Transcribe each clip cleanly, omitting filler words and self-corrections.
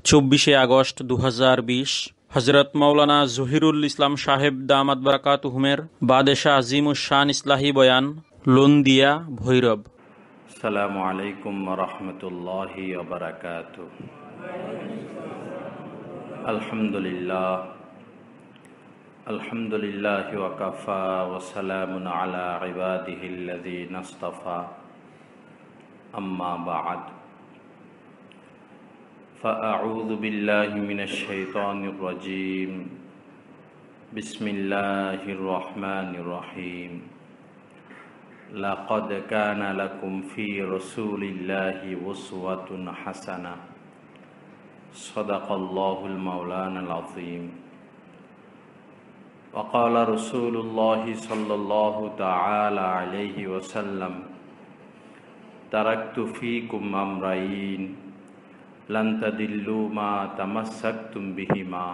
24শে August 2020 Hazrat Maulana Zahirul ইসলাম সাহেব দামাত বারাকাতুহুমের বাদেশা আজিমুশ-শান ইসলাহি বয়ান, লোন্দিয়া, ভৈরব। আসসালামু আলাইকুম ওয়া রাহমাতুল্লাহি ওয়া বারাকাতুহু। আলহামদুলিল্লাহি ওয়া কাফা ওয়া সালামুন আলা ইবাদিহিল্লাযীনা ইসতাফা। আম্মা বা'দ। ফাআউযু বিল্লাহি মিনাশ শাইতানির রাজীম। বিসমিল্লাহির রহমানির রহিম। লাকাদ কানা লাকুম ফি রাসূলিল্লাহি উসওয়াতুন হাসানাহ। সাদাকাল্লাহুল মাওলানাল আযীম। ওয়া ক্বালা রাসূলুল্লাহি সাল্লাল্লাহু তাআলা আলাইহি ওয়াসাল্লাম, তারাকতু ফীকুম আমরাইন লান তাদিল্লু মা তামাসসাকতুম বিহিমা,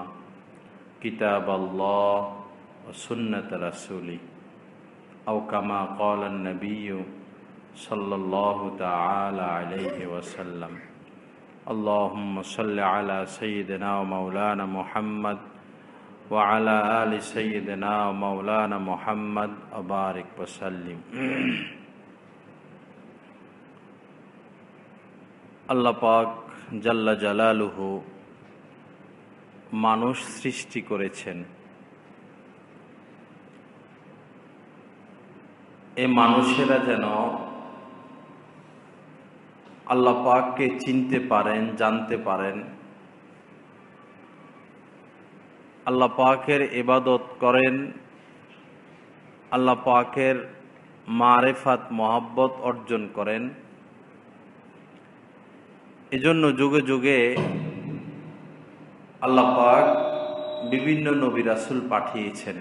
কিতাবাল্লাহ ওয়া সুন্নাত রাসূলি, আও কামা ক্বালা an-নাবিয়্যু সাল্লাল্লাহু তাআলা আলাইহি ওয়াসাল্লাম। আল্লাহুম্মা সাল্লি আলা সাইয়্যিদিনা ওয়া মাওলানা মুহাম্মদ ওয়া আলা আলি সাইয়্যিদিনা ওয়া মাওলানা মুহাম্মদ ওয়া বারিক ওয়া সাল্লিম। আল্লাহ পাক জাল্লা জালালুহু মানুষ সৃষ্টি করেছেন। এই মানুষেরা যেন আল্লাহ পাককে চিনতে পারেন, জানতে পারেন, আল্লাহ পাকের ইবাদত করেন, আল্লাহ পাকের মারিফাত মহব্বত অর্জন করেন। এজন্য যুগে যুগে আল্লাহ পাক বিভিন্ন নবী রাসূল পাঠিয়েছেন।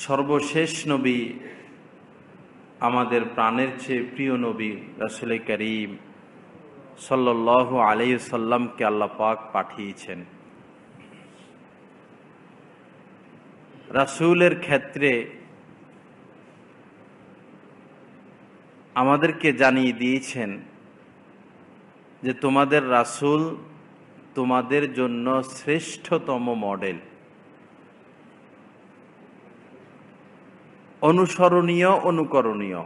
সর্বশেষ নবী, আমাদের প্রাণের চেয়ে প্রিয় নবী রাসূল করিম সাল্লাল্লাহু আলাইহি ওয়াসাল্লামকে আল্লাহ পাক পাঠিয়েছেন। রাসূলের ক্ষেত্রে আমাদেরকে জানিয়ে দিয়েছেন যে তোমাদের রাসূল তোমাদের জন্য শ্রেষ্ঠতম মডেল, অনুসরণীয়, অনুকরণীয়।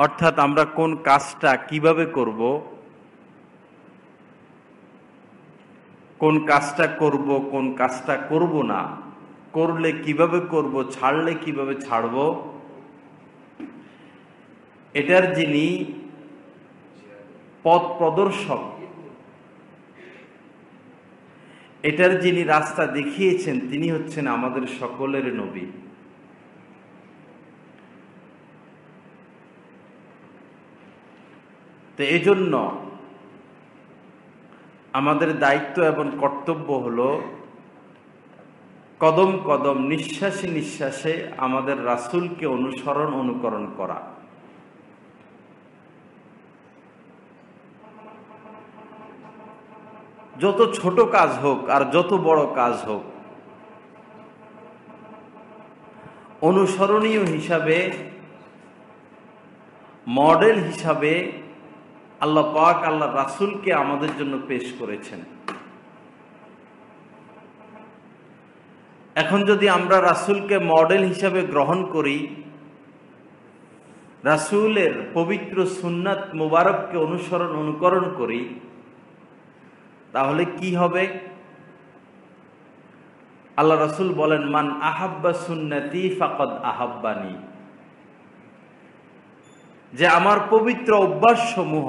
অর্থাৎ আমরা কোন কাজটা কিভাবে করব, কোন কাজটা করব, কোন কাজটা করব না, করলে কিভাবে করব, ছাড়লে কিভাবে ছাড়ব, এটার যিনি পথ প্রদর্শক, এটার যিনি রাস্তা দেখিয়েছেন, তিনি হচ্ছেন আমাদের সকলের নবী। তো এই জন্য আমাদের দায়িত্ব এবং কর্তব্য হলো কদম কদম, নিঃশ্বাসে নিঃশ্বাসে আমাদের রাসূলকে অনুসরণ, অনুকরণ করা। যত ছোট কাজ হোক আর যত বড় কাজ হোক, অনুসরণীয় হিসাবে, মডেল হিসাবে আল্লাহ পাক আল্লাহ রাসূলকে আমাদের জন্য পেশ করেছেন। এখন যদি আমরা রাসূলকে মডেল হিসাবে গ্রহণ করি, রাসূলের পবিত্র সুন্নাত মুবারককে অনুসরণ, অনুকরণ করি, তাহলে কি হবে? আল্লাহ রাসূল বলেন, মান আহাব্বা সুন্নতি ফাকাদ আহাব্বানি, যে আমার পবিত্র অভ্যাস সমূহ,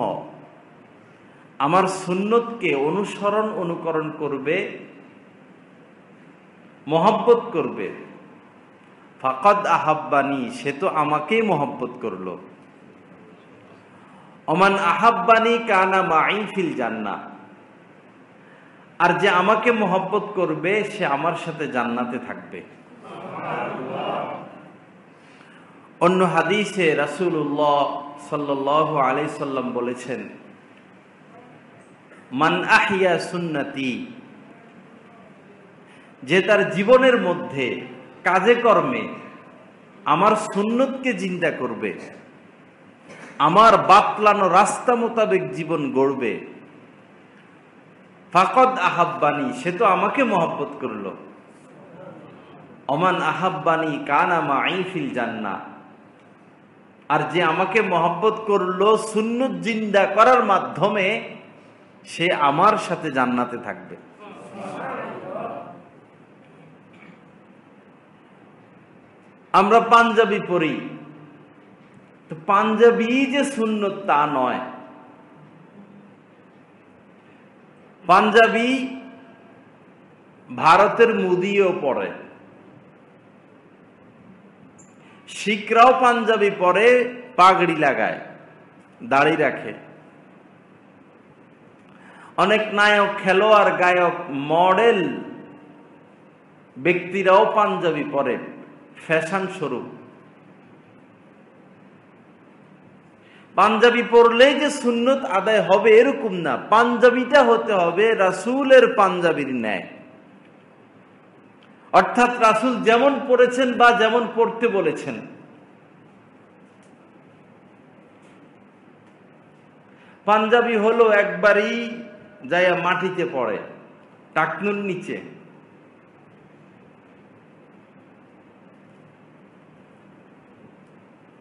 আমার সুন্নতকে অনুসরণ, অনুকরণ করবে, মহব্বত করবে, ফাকাদ আহাব্বানি, সে তো আমাকেই মহব্বত করলো। ওমান আহাব্বানি কানা মাই ফিল জান্নাহ, আর যে আমাকে মহব্বত করবে সে আমার সাথে জান্নাতে থাকবে। অন্য হাদিসে রাসূলুল্লাহ সাল্লাল্লাহু আলাইহি সাল্লাম বলেছেন, মান আহইয়া সুন্নতি, যে তার জীবনের মধ্যে কাজে কর্মে আমার সুন্নতকে জিন্দা করবে, আমার বাতলানো রাস্তা মোতাবেক জীবন গড়বে, ফাকদ আহাব্বানি, সে তো আমাকে মহব্বত করলো। অমান আহাব্বানি কানা মাই ফিল জান্নাহ, আর যে আমাকে মহব্বত করলো সুন্নত জিন্দা করার মাধ্যমে, সে আমার সাথে জান্নাতে থাকবে। আমরা পাঞ্জাবি পরি, তো পাঞ্জাবি যে সুন্নত তা নয়। পাঞ্জাবি ভারতের মুদিও পরে, শিখরাও পাঞ্জাবি পরে, পাগড়ি লাগায়, দাড়ি রাখে। অনেক নায়ক, খেলোয়াড়, গায়ক, মডেল ব্যক্তিরাও পাঞ্জাবি পরে ফ্যাশন স্বরূপ। পাঞ্জাবি পরলেই যে সুন্নত আদায় হবে এরকম না, পাঞ্জাবিটা হতে হবে রাসূলের পাঞ্জাবির ন্যায়। অর্থাৎ রাসূল যেমন পড়েছেন বা যেমন পড়তে বলেছেন। পাঞ্জাবি হলো একবারই যাইয়া মাটিতে পড়ে, টাকনুর নিচে।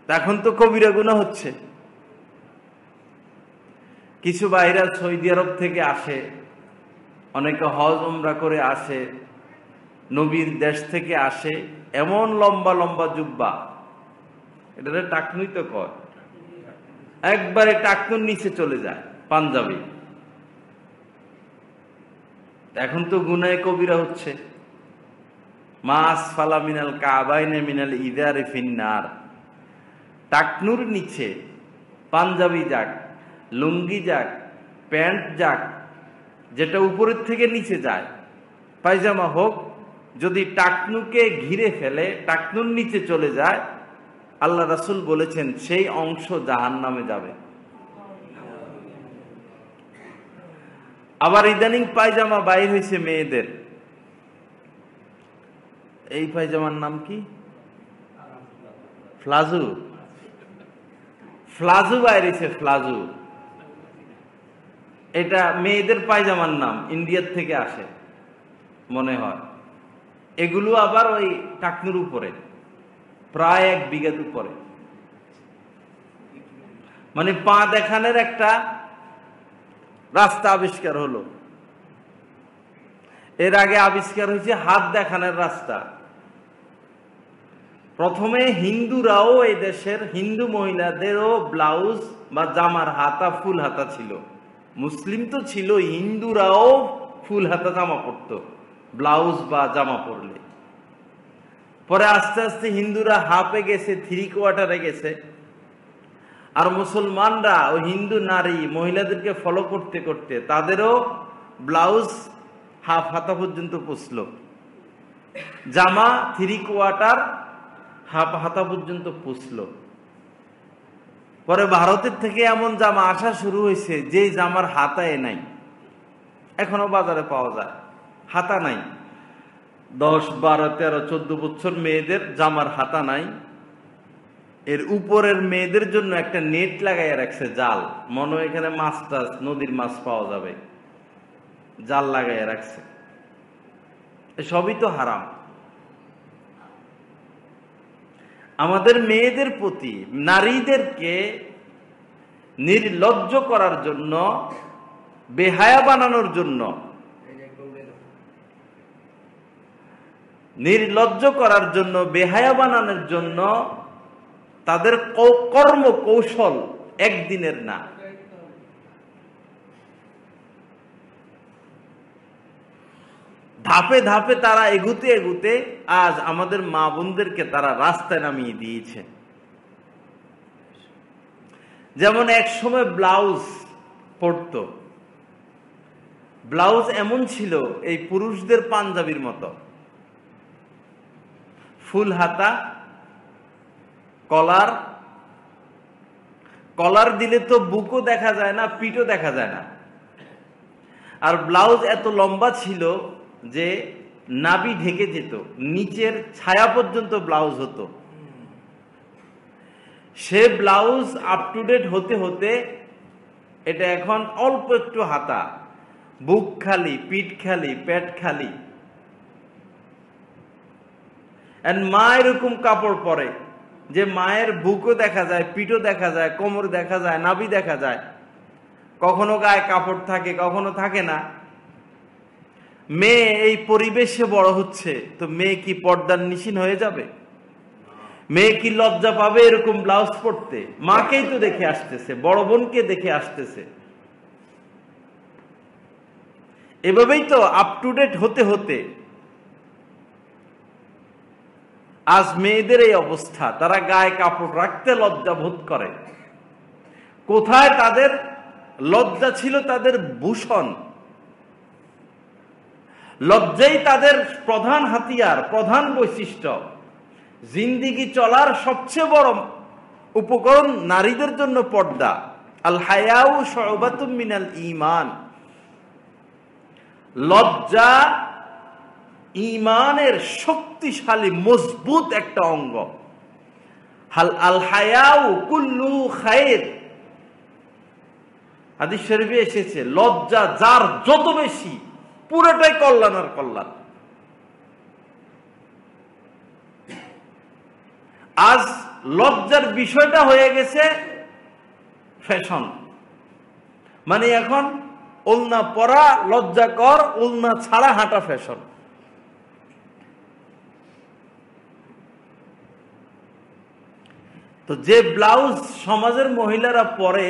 এখন তো কবিরা গুনাহ হচ্ছে। কিছু বাইরা সৌদি আরব থেকে আসে, অনেকে হজ উমরা করে আসে, নবীর দেশ থেকে আসে, এমন লম্বা লম্বা জুব্বা, এটা টাকনুই তো কয়, একবারে টাকনুর নিচে চলে যায় পাঞ্জাবি। এখন তো গুনাহে কবিরা হচ্ছে। মাস ফালা মিনাল কাবাইনে মিনাল ইদারে ফিন্নার, টাকনুর নিচে পাঞ্জাবি যাক, লুঙ্গি যাক, প্যান্ট যাক, যেটা উপরের থেকে নিচে যায়, পায়জামা হোক, যদি টাকনুকে ঘিরে ফেলে, টাকনুর নিচে চলে যায়, আল্লাহ রাসূল বলেছেন সেই অংশ জাহান্নামে যাবে। আবার ইদানিং পায়জামা বাইর হয়েছে মেয়েদের, এই পায়জামার নাম কি? ফ্লাজু। ফ্লাজু বাইর হয়েছে, ফ্লাজু। এটা মেয়েদের পায়জামার নাম, ইন্ডিয়ার থেকে আসে মনে হয়। এগুলো আবার ওই টাকনুর উপরে, প্রায় 1 বিঘার উপরে, মানে পা দেখানোর একটা রাস্তা আবিষ্কার হলো। এর আগে আবিষ্কার হয়েছে হাত দেখানোর রাস্তা। প্রথমে হিন্দুরাও, এই দেশের হিন্দু মহিলাদেরও ব্লাউজ বা জামার হাতা ফুল হাতা ছিল। মুসলিম তো ছিল, হিন্দুরাও ফুল হাতা জামা পরতো ব্লাউজ বা জামা পরলে। পরে আস্তে আস্তে হিন্দুরা হাফে গেছে, 3/4 গেছে, আর মুসলমানরা ওই হিন্দু নারী মহিলাদেরকে ফলো করতে করতে তাদেরও ব্লাউজ হাফ হাতা পর্যন্ত পৌঁছলো, জামা 3/4 হাফ হাতা পর্যন্ত পৌঁছলো। পরে ভারতের থেকে এমন জামা আসা শুরু হয়েছে যে জামার হাতায় নাই, এখনো বাজারে পাওয়া যায়, হাতা নাই। 10, 12, 13, 14 বছর মেয়েদের জামার হাতা নাই। এর উপরের মেয়েদের জন্য একটা নেট লাগাইয়া রাখছে, জাল, মনে হয় এখানে মাছ টাছ, নদীর মাছ পাওয়া যাবে, জাল লাগাইয়া রাখছে। সবই তো হারাম। আমাদের মেয়েদের প্রতি, নারীদেরকে নির্লজ্জ করার জন্য, বেহায়া বানানোর জন্য, নির্লজ্জ করার জন্য, বেহায়া বানানোর জন্য তাদের কর্ম কৌশল একদিনের না। ধাপে ধাপে তারা এগুতে এগুতে আজ আমাদের মা বোনদেরকে তারা রাস্তায় নামিয়ে দিয়েছে। যেমন এক সময় ব্লাউজ পরতো, ব্লাউজ এমন ছিল এই পুরুষদের পাঞ্জাবির মতো, ফুল হাতা, কলার, কলার দিলে তো বুকও দেখা যায় না, পিঠও দেখা যায় না। আর ব্লাউজ এত লম্বা ছিল যে নাভি ঢেকে যেত, নিচের ছায়া পর্যন্ত ব্লাউজ হতো। সে ব্লাউজ আপ টু ডেট হতে হতে এটা এখন অল্প একটু হাতা, বুক খালি, পিঠ খালি, পেট খালি। মা এরকম কাপড় পরে যে মায়ের বুকও দেখা যায়, পিঠও দেখা যায়, কোমর দেখা যায়, নাভি দেখা যায়। কখনো গায়ে কাপড় থাকে, কখনো থাকে না। মেয়ে এই পরিবেশে বড় হচ্ছে, তো মেয়ে কি পর্দার নিশিন হয়ে যাবে? মেয়ে কি লজ্জা পাবে এরকম ব্লাউজ পরতে? মাকেই তো দেখে আসতেছে, বড় বোনকে দেখে আসতেছে। এভাবেই তো আপ টু ডেট হতে হতে আজ মেয়েদের এই অবস্থা। তারা গায়ে কাপড় রাখতে লজ্জা বোধ করে। কোথায় তাদের লজ্জা ছিল তাদের ভূষণ। লজ্জাই তাদের প্রধান হাতিয়ার, প্রধান বৈশিষ্ট্য। জিন্দিগি চলার সবচেয়ে বড় উপকরণ নারীদের জন্য পর্দা। আল হায়াউ শুবাতুম মিনাল ঈমান। লজ্জা ঈমানের শক্তিশালী মজবুত একটা অঙ্গ। আল হায়াউ কুল্লু খায়র। হাদিস শরীফে এসেছে, লজ্জা যার যত বেশি পুরোটাই কল্যাণ আর কল্যাণ। আজ লজ্জার বিষয়টা হয়ে গেছে ফ্যাশন। মানে এখন ওলনা পরা লজ্জা কর, ওলনা ছাড়া হাঁটা ফ্যাশন। তো যে ব্লাউজ সমাজের মহিলারা পরে,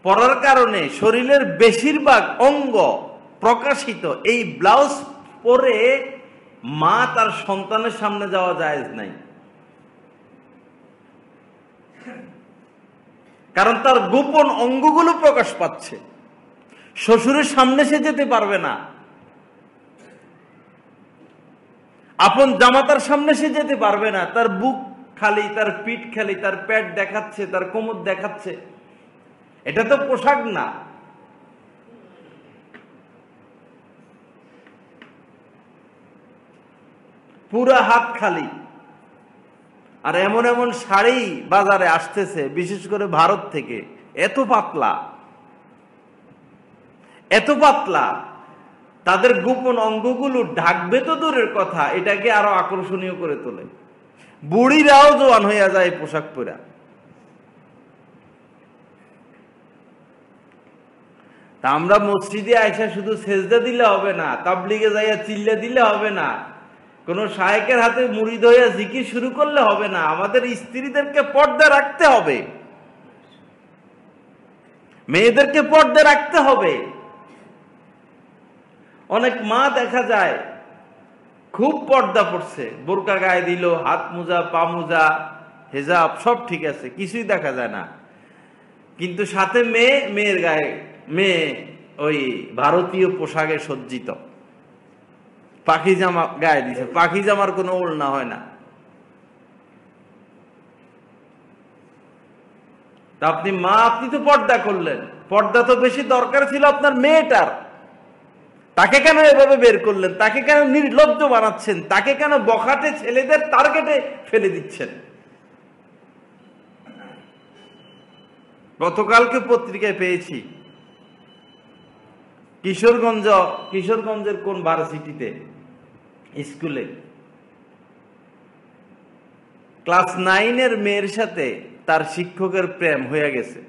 পরার কারণে শরীরের বেশিরভাগ অঙ্গ প্রকাশিত, এই ব্লাউজ পরে মা তার সন্তানের সামনে যাওয়া জায়েজ নাই। কারণ তার গোপন অঙ্গগুলো প্রকাশ পাচ্ছে। শ্বশুরের সামনে সে যেতে পারবে না, আপন জামাতার সামনে সে যেতে পারবে না। তার বুক খালি, তার পিঠ খালি, তার পেট দেখাচ্ছে, তার কোমর দেখাচ্ছে। এটা তো পোশাক না। পুরা হাত খালি। আর এমন এমন শাড়ি বাজারে আসতেছে, বিশেষ করে ভারত থেকে, এত পাতলা, এত পাতলা, তাদের গোপন অঙ্গগুলো ঢাকবে তো দূরের কথা, এটাকে আরো আকর্ষণীয় করে তোলে। বুড়িরাও জোয়ান হইয়া যায় পোশাক পরা। তা আমরা মসজিদে আইসা শুধু সেজদা দিলে হবে না, তাবলিগে যাইয়া চিল্লা দিলে হবে না, কোন শায়েকের হাতে মুড়ি ধইয়া জিকির শুরু করলে হবে না। আমাদের স্ত্রীদেরকে পর্দা রাখতে হবে, মেয়েদেরকে পর্দা রাখতে হবে। অনেক মা দেখা যায় খুব পর্দা পড়ছে, বোরকা গায়ে দিল, হাত মোজা, পা মোজা, হেজাব সব ঠিক আছে, কিছুই দেখা যায় না। কিন্তু সাথে মেয়ে, মেয়ের গায়ে মেয়ে ওই ভারতীয় পোশাকে সজ্জিত, পাখি জামা গায়ে দিছে। পাখি জামার কোনো ওড়না হয় না। তা আপনি মা, আপনি তো পর্দা করলেন, পর্দা তো বেশি দরকার ছিল আপনার মেয়েটার। তাকে কেন এভাবে বের করলেন? তাকে কেন নির্লজ্জ বানাচ্ছেন? তাকে কেন বখাটে ছেলেদের টার্গেটে ফেলে দিচ্ছেন? গতকালকে পত্রিকায় পেয়েছি, কিশোরগঞ্জের কোন ভার্সিটিতে স্কুলে ক্লাস 9-এর মেয়ের সাথে তার শিক্ষকের প্রেম হয়ে গেছে।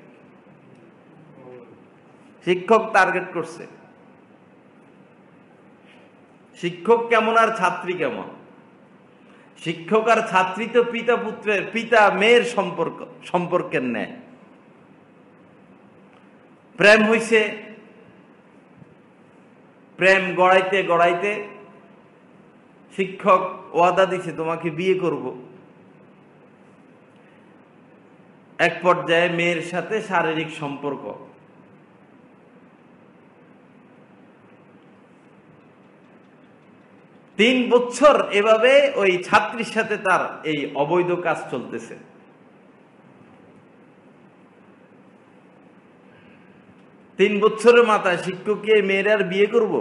শিক্ষক টার্গেট করছে। শিক্ষক কেমন আর ছাত্রী কেমন? শিক্ষক আর ছাত্রী তো পিতা পুত্রের, পিতা মেয়ের সম্পর্কের ন্যায়। প্রেম হইছে, প্রেম গড়াইতে গড়াইতে শিক্ষক ওয়াদা দিছে তোমাকে বিয়ে করব। এক পর্যায়ে মেয়ের সাথে শারীরিক সম্পর্ক। তিন বছর এভাবে ওই ছাত্রীর সাথে তার এই অবৈধ কাজ চলতেছে। তিন বছরের মাথায় শিক্ষককে মেয়ের আর বিয়ে করব?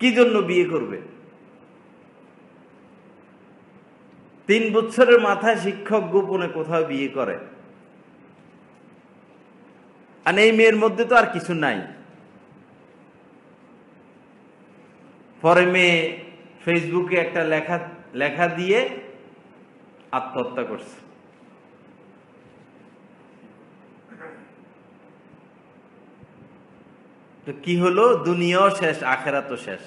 কি জন্য বিয়ে করবে? 3 বছরের মাথায় শিক্ষক গোপনে কোথাও বিয়ে করে, আর এই মেয়ের মধ্যে তো আর কিছু নাই। পরে মেয়ে ফেসবুকে একটা লেখা দিয়ে আত্মহত্যা করছে। তো কি হলো? দুনিয়াও শেষ, আখেরাতও শেষ।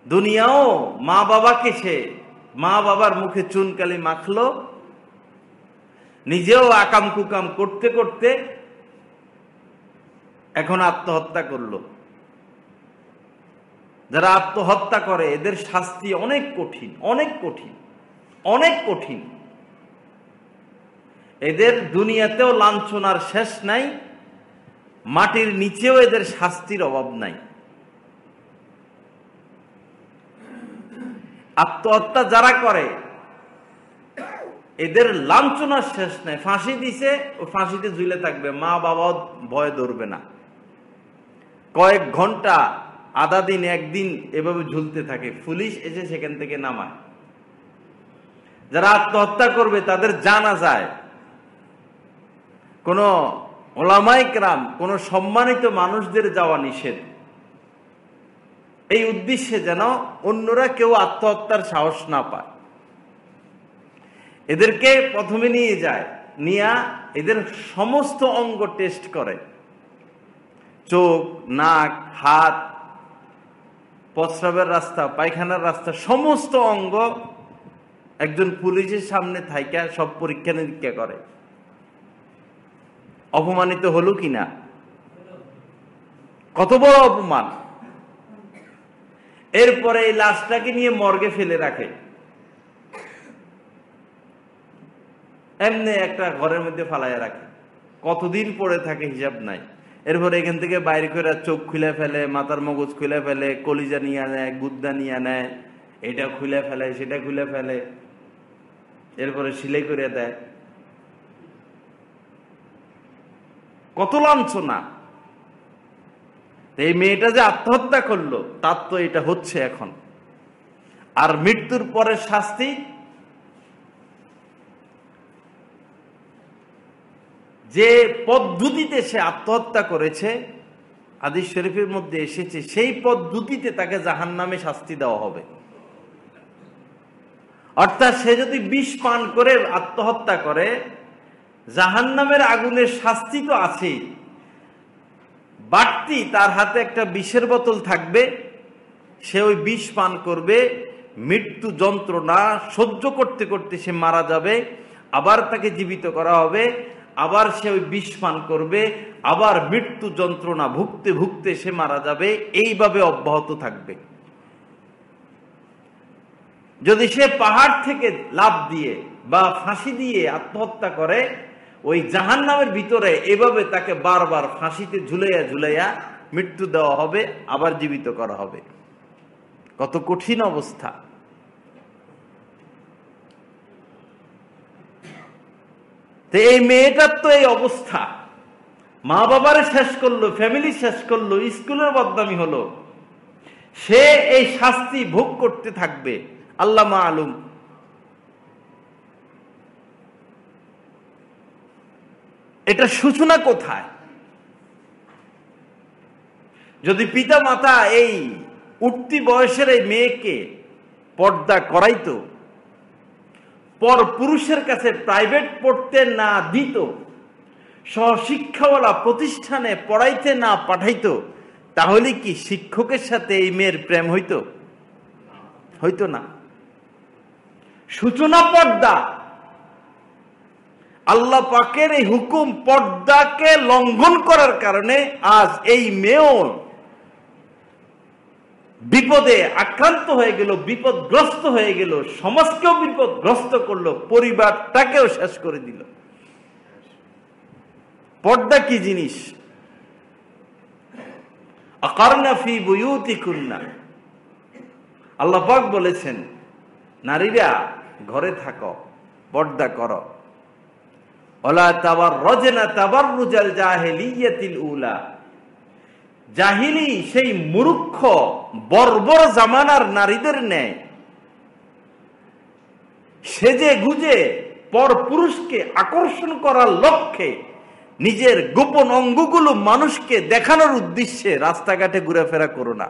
দুনিয়াও মা বাবাকে সে মা বাবার মুখে চুনকালি মাখলো, নিজেও আকাম কুকাম করতে করতে এখন আত্মহত্যা করলো। যারা আত্মহত্যা করে এদের শাস্তি অনেক কঠিন, অনেক কঠিন, অনেক কঠিন। এদের দুনিয়াতেও লাঞ্ছনার শেষ নাই, মাটির নিচেও এদের শাস্তির অভাব নাই। আত্মহত্যা যারা করে এদের লাঞ্ছনার শেষ নাই। ফাঁসি দিছে, ও ফাঁসিতে ঝুলে থাকবে, মা বাবাও ভয় ধরবে না। কয়েক ঘন্টা, আধা দিন, একদিন এভাবে ঝুলতে থাকে, পুলিশ এসে সেখান থেকে নামায়। যারা আত্মহত্যা করবে তাদের জানা যায় কোন ওলামায়ে কেরাম, কোন সম্মানিত মানুষদের যাওয়া নিষেধ, এই উদ্দেশ্যে যেন অন্যরা কেউ আত্মহত্যার সাহস না পায়। এদেরকে প্রথমে নিয়ে যায়, নিয়ে এদের সমস্ত অঙ্গ টেস্ট করে, চোখ, নাক, হাত, প্রস্রাবের রাস্তা, পায়খানার রাস্তা, সমস্ত অঙ্গ একজন পুলিশের সামনে থাইকা সব পরীক্ষা নিরীক্ষা করে। অপমানিত হলো কিনা? কত বড় অপমান! এরপরে এই লাশটাকে নিয়ে মর্গে ফেলে রাখে, এমনি একটা ঘরের মধ্যে ফালাইয়া রাখে। কতদিন পরে থাকে হিসাব নাই। এরপরে এখান থেকে বাইরে করে চোখ খুলে ফেলে, মাথার মগজ খুলে ফেলে, কলিজা নিয়ে নেয়, গুদ্দা নিয়ে নেয়, এটা খুলে ফেলে, সেটা খুলে ফেলে, এরপরে সিলাই করে দেয়। কত লাঞ্ছনা! এই মেয়েটা যে আত্মহত্যা করলো তার তো এটা হচ্ছে এখন। আর মৃত্যুর পরের শাস্তি, যে পদ্ধতিতে সে আত্মহত্যা করেছে হাদিস শরীফের মধ্যে এসেছে, সেই পদ্ধতিতে তাকে জাহান্নামে শাস্তি দেওয়া হবে। অর্থাৎ সে যদি বিষ পান করে আত্মহত্যা করে, জাহান্নামের আগুনের শাস্তি তো আছেই, বাড়তি তার হাতে একটা বিষের বোতল থাকবে, সে ওই বিষ পান করবে, মৃত্যু যন্ত্রণা সহ্য করতে করতে সে মারা যাবে, আবার তাকে জীবিত করা হবে, আবার সে ওই বিষ পান করবে, আবার মৃত্যু যন্ত্রণা ভুগতে ভুগতে সে মারা যাবে, এইভাবে অব্যাহত থাকবে। যদি সে পাহাড় থেকে লাফ দিয়ে বা ফাঁসি দিয়ে আত্মহত্যা করে, ওই জাহান্নামের ভিতরে এভাবে তাকে বারবার ফাঁসিতে ঝুলাইয়া ঝুলাইয়া মৃত্যু দেওয়া হবে, আবার জীবিত করা হবে। কত কঠিন অবস্থা! তো এই মেয়েটার তো এই অবস্থা, মা বাবারে শেষ করলো, ফ্যামিলি শেষ করলো, স্কুলের বদনামি হলো, সে এই শাস্তি ভোগ করতে থাকবে। আল্লাহ মালুম এটা সূচনা কোথায়? যদি পিতা মাতা এই উঠতি বয়সের এই মেয়েকে পর্দা করাইতো, পর পুরুষের কাছে প্রাইভেট পড়তে না দিত, সহশিক্ষাওয়ালা প্রতিষ্ঠানে পড়াইতে না পাঠাইতো, তাহলে কি শিক্ষকের সাথে এই মেয়ের প্রেম হইতো? হইতো না। সূচনা পর্দা। আল্লাহ পাকের এই হুকুম, পর্দাকে লঙ্ঘন করার কারণে আজ এই মেয়েও বিপদে আক্রান্ত হয়ে গেল, বিপদগ্রস্ত হয়ে গেল, সমাজকেও বিপদগ্রস্ত করলো, পরিবারটাকেও শেষ করে দিল। পর্দা কি জিনিস? আকারনা ফি বুয়ুতিকুন্না, আল্লাহ পাক বলেছেন, নারীরা ঘরে থাকো, পর্দা করো। ওয়ালা তাবাররাজনা তাবাররুজাল জাহিলিয়াতিল উলা, জাহিলি সেই মূর্খ বর্বর জামানার নারীদের ন্যায় সেজে গুজে পরপুরুষকে আকর্ষণ করার লক্ষ্যে নিজের গোপন অঙ্গগুলো মানুষকে দেখানোর উদ্দেশ্যে রাস্তাঘাটে ঘুরেফেরা করো না।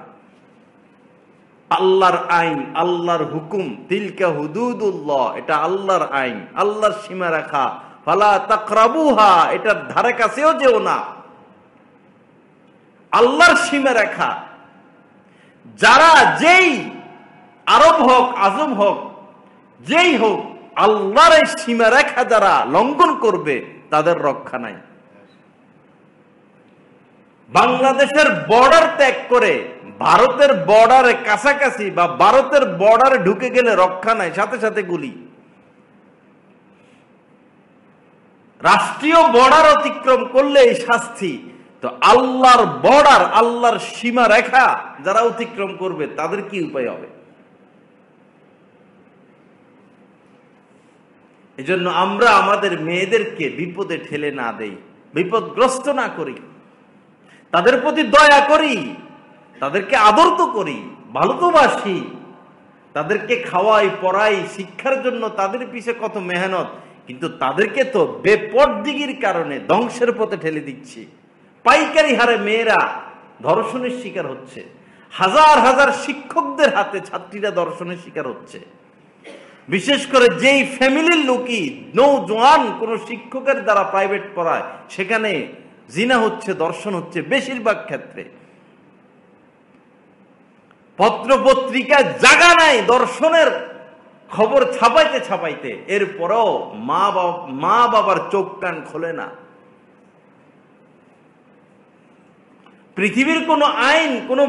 আল্লাহর আইন, আল্লাহর হুকুম, তিলকা হুদুদুল্লাহ, এটা আল্লাহর আইন, আল্লাহর সীমারেখা, ফালা তাকরাবুহা, এটার ধারে কাছেও যেও না। আল্লাহর সীমারেখা, যারা যেই আরব হোক আজম হোক যেই হোক, আল্লাহর এই সীমারেখা যারা লঙ্ঘন করবে তাদের রক্ষা নাই। বাংলাদেশের বর্ডার ত্যাগ করে ভারতের বর্ডারে কাছাকাছি বা ভারতের বর্ডারে ঢুকে গেলে রক্ষা নাই, সাথে সাথে গুলি। রাষ্ট্রীয় বর্ডার অতিক্রম করলে এই শাস্তি। তো আল্লাহর বর্ডার, আল্লাহর সীমা রেখা যারা অতিক্রম করবে তাদের কি উপায় হবে? এজন্য আমরা আমাদের মেয়েদেরকে বিপদে ঠেলে না দেই, বিপদগ্রস্ত না করি, তাদের প্রতি দয়া করি, তাদেরকে আদর তো করি, ভালো তো বাসি, তাদেরকে খাওয়াই পড়াই, শিক্ষার জন্য তাদের পিছে কত মেহনত, কিন্তু তাদেরকে তো বেপরদিগির কারণে ধ্বংসের পথে ঠেলে দিচ্ছি। পাইকারি হারে মেয়েরা ধর্ষণের শিকার হচ্ছে, হাজার হাজার শিক্ষকদের হাতে ছাত্রীরা ধর্ষণের শিকার হচ্ছে। বিশেষ করে যেই ফ্যামিলির লোকই নৌজওয়ান কোন শিক্ষকের দ্বারা প্রাইভেট পড়ায়, সেখানে জিনা হচ্ছে, ধর্ষণ হচ্ছে বেশিরভাগ ক্ষেত্রে। পত্র পত্রিকায় জায়গা নাই ধর্ষণের খবর ছাপাইতে ছাপাইতে, এরপরেও মা বাবার চোখ কান খোলে না। পৃথিবীর কোন আইন, কোন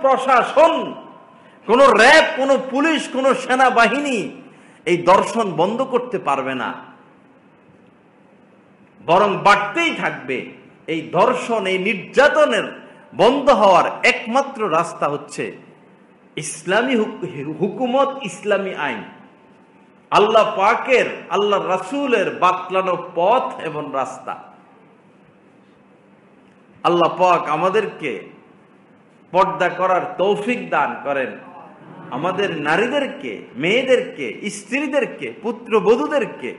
প্রশাসন, কোন র্যাব, কোন পুলিশ, কোন সেনাবাহিনী এই ধর্ষণ বন্ধ করতে পারবে না, বরং বাড়তেই থাকবে। এই ধর্ষণ, এই নির্যাতনের বন্ধ হওয়ার একমাত্র রাস্তা হচ্ছে ইসলামী হুকুমত, ইসলামী আইন, আল্লাহ পাকের, আল্লাহ রাসূলের বাতলানো পথ এবং রাস্তা। আল্লাহ পাক আমাদেরকে পর্দা করার তৌফিক দান করেন, আমাদের নারীদেরকে, মেয়েদেরকে, স্ত্রীদেরকে, পুত্রবধূদেরকে,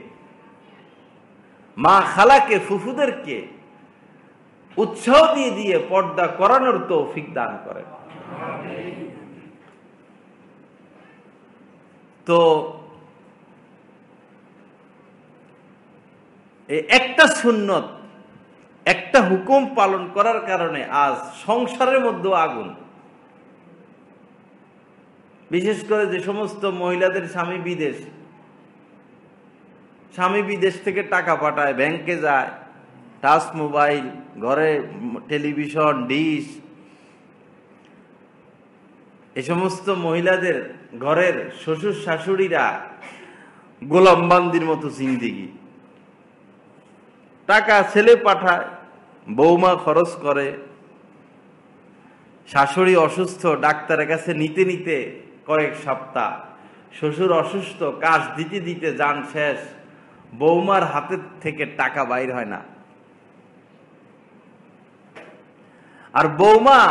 মা খালাকে, ফুফুদেরকে উৎসাহ দিয়ে দিয়ে পর্দা করানোর তৌফিক দান করেন। তো একটা সুন্নত, একটা হুকুম পালন করার কারণে আজ সংসারের মধ্যে আগুন। বিশেষ করে যে সমস্ত মহিলাদের স্বামী বিদেশ থেকে টাকা পাঠায়, ব্যাংকে যায়, টাচ মোবাইল, ঘরে টেলিভিশন, ডিশ, এই সমস্ত মহিলাদের ঘরের শ্বশুর শাশুড়িরা গোলামবান্দির মতো জিন্দেগি। টাকা ছেলে পাঠায়, বৌমা খরচ করে, শাশুড়ি অসুস্থ, ডাক্তারের কাছে নিতে নিতে কয়েক সপ্তাহ, শ্বশুর অসুস্থ, কাজ দিতে দিতে যান শেষ, বৌমার হাতের থেকে টাকা বাইর হয় না। আর বৌমা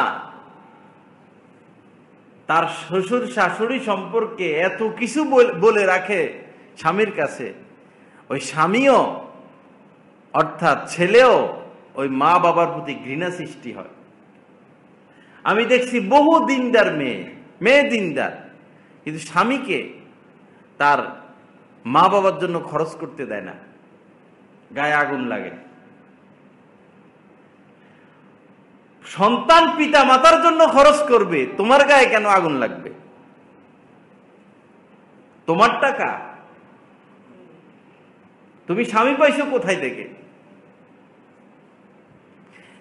তার শ্বশুর শাশুড়ি সম্পর্কে এত কিছু বলে রাখে স্বামীর কাছে, ওই স্বামীও অর্থাৎ ছেলেও ওই মা বাবার প্রতি ঘৃণা সৃষ্টি হয়। আমি দেখছি বহু দিনদার মেয়ে দিনদার, কিন্তু স্বামীকে তার মা বাবার জন্য খরচ করতে দেয় না, গায়ে আগুন লাগে। সন্তান পিতা মাতার জন্য খরচ করবে, তোমার গায়ে কেন আগুন লাগবে? তোমার টাকা, তুমি স্বামী পাইছো কোথায় থেকে?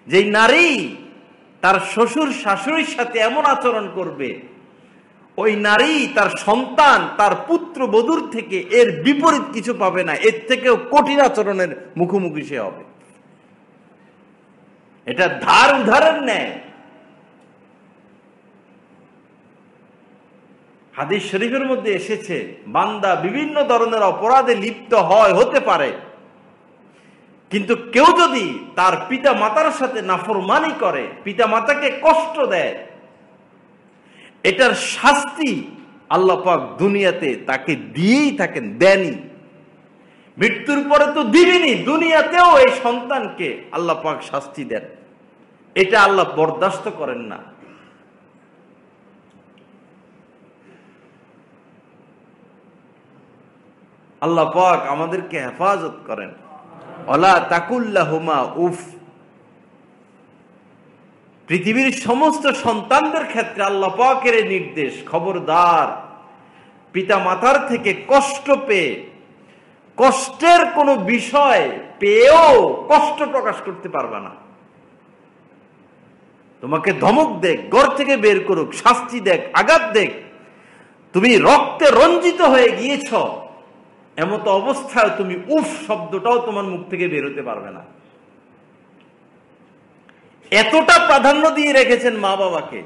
যেই নারী তার শ্বশুর শাশুড়ির সাথে এমন আচরণ করবে, ওই নারী তার সন্তান, তার পুত্র বধূর থেকে এর বিপরীত কিছু পাবে না, এর থেকেও কঠিন আচরণের মুখোমুখি সে হবে। এটা ধার উদাহরণ নেয়। হাদিস শরীফের মধ্যে এসেছে, বান্দা বিভিন্ন ধরনের অপরাধে লিপ্ত হতে পারে, কিন্তু কেউ যদি তার পিতা মাতার সাথে নাফরমানি করে, পিতা মাতাকে কষ্ট দেয়, এটার শাস্তি আল্লাহ পাক দুনিয়াতে তাকে দিয়েই থাকেন, দেনই। মৃত্যুর পরে তো দিবেনি, দুনিয়াতেও এই সন্তানকে আল্লাহ পাক শাস্তি দেন। এটা আল্লাহ বরদাস্ত করেন না। আল্লাহ পাক আমাদেরকে হেফাজত করেন। ওয়ালা তাকুল্লাহুমা উফ। পৃথিবীর সমস্ত সন্তানদের ক্ষেত্রে আল্লাহ পাকের নির্দেশ, খবরদার পিতা মাতার থেকে কষ্ট পেয়ে, কষ্টের কোনো বিষয় পেয়েও কষ্ট প্রকাশ করতে পারবে না। তোমাকে ধমক দেখ, ঘর থেকে বের করুক, শাস্তি দেখ, আঘাত দেখ, তুমি রক্তে রঞ্জিত হয়ে গিয়েছ, এমত অবস্থায় তুমি উফ শব্দটাও তোমার মুখ থেকে বের হতে পারবে না। এতটা প্রাধান্য দিয়ে রেখেছেন মা বাবাকে।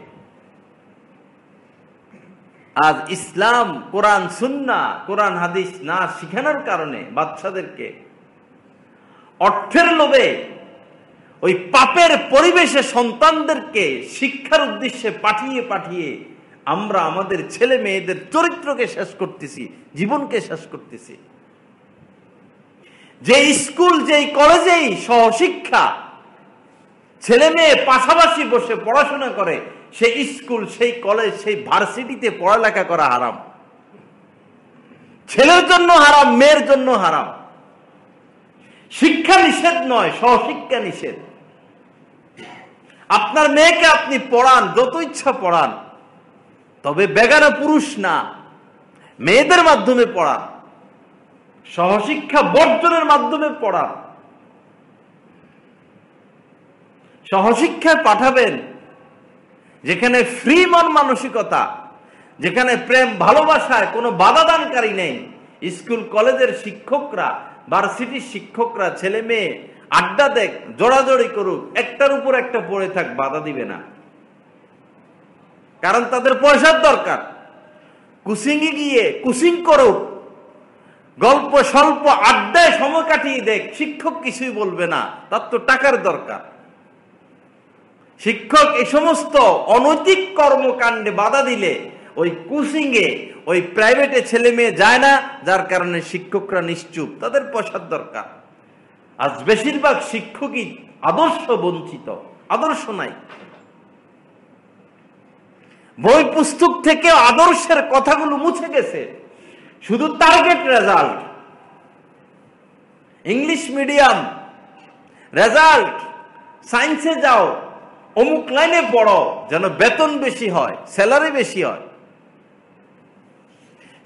আজ ইসলাম, কোরআন সুন্নাহ, কোরআন হাদিস না শিখানোর কারণে বাচ্চাদেরকে অর্থের লোভে ওই পাপের পরিবেশে সন্তানদেরকে শিক্ষার উদ্দেশ্যে পাঠিয়ে পাঠিয়ে আমরা আমাদের ছেলে মেয়েদের চরিত্রকে শেষ করতেছি, জীবনকে শেষ করতেছি। যে স্কুল, যেই কলেজেই সহশিক্ষা, ছেলে মেয়ে পাশাপাশি বসে পড়াশোনা করে, সেই স্কুল, সেই কলেজ, সেই ভার্সিটিতে পড়ালেখা করা হারাম। ছেলের জন্য হারাম, মেয়ের জন্য হারাম। শিক্ষা নিষেধ নয়, সহশিক্ষা নিষেধ। আপনার মেয়েকে আপনি পড়ান, যত ইচ্ছা পড়ান, তবে বেগানা পুরুষ না, মেয়েদের মাধ্যমে পড়ান, সহশিক্ষা বর্জনের মাধ্যমে পড়ান। সহশিক্ষায় পাঠাবেন যেখানে ফ্রি মন মানসিকতা, যেখানে প্রেম ভালোবাসায় কোনো বাধা দানকারী নেই। স্কুল কলেজের শিক্ষকরা, ভার্সিটির শিক্ষকরা ছেলে মেয়ে আড্ডা দেখ, জড়াজড়ি করুক, একটার উপর একটা পড়ে থাক, বাধা দিবে না। কারণ তাদের পয়সার দরকার। কুচিংয়ে গিয়ে কুচিং করুক, গল্প স্বল্প আড্ডায় সময় কাটিয়ে দেখ, শিক্ষক কিছুই বলবে না, তার তো টাকার দরকার। শিক্ষক এই সমস্ত অনৈতিক কর্মকাণ্ডে বাধা দিলে ওই কোচিংয়ে, ওই প্রাইভেটে ছেলে মেয়ে যায় না, যার কারণে শিক্ষকরা নিশ্চুপ, তাদের পয়সার দরকার। আজ বেশিরভাগ শিক্ষকই আদর্শ বঞ্চিত, আদর্শ নাই। বই পুস্তক থেকে আদর্শের কথাগুলো মুছে গেছে, শুধু target result, English medium result, সায়েন্সে যাও, অমুক লাইনে পড়ো, যেন বেতন বেশি হয়, স্যালারি বেশি হয়।